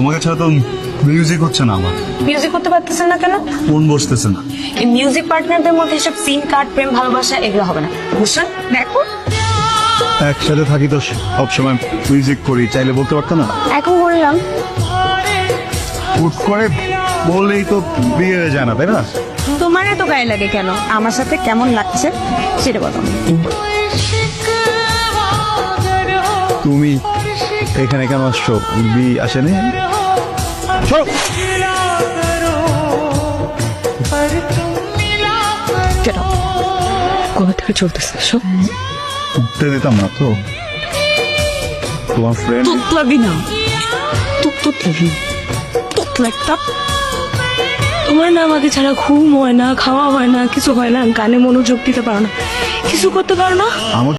তোমাকে ছাড়া তো মিউজিক হচ্ছে না আমার। মিউজিক করতে পারতেছেন না কেন? মন বসতেছে না। এই মিউজিক পার্টনারদের মধ্যে এসব সিন কার্ড, প্রেম, ভালোবাসা এগুলো হবে না। বুঝছেন? দেখো একসাথে থাকি তো সবসময় মিউজিক করি, চাইলে বলতে পারতো না? এখন বললাম। হুট করে বললেই তো বিয়ে হয়ে যায় না, তাই না? তোমার এত গায়ে লাগে কেন? আমার সাথে কেমন লাগছে সেটা বলো। তুমি এখানে কেন আসছো? বি আসেনি? চলো। কোথা থেকে চলতেছে সব? উঠতে দিতাম না তো। তোমার ফ্রেন্ড তুতলাবি না, তুতলাবি, তুতলাটা। তোমার না আমাকে ছাড়া ঘুম হয় না, খাওয়া হয় না, কিছু হয় না, গানে মনোযোগ দিতে পারো না, কিছু করতে পারো না। আমার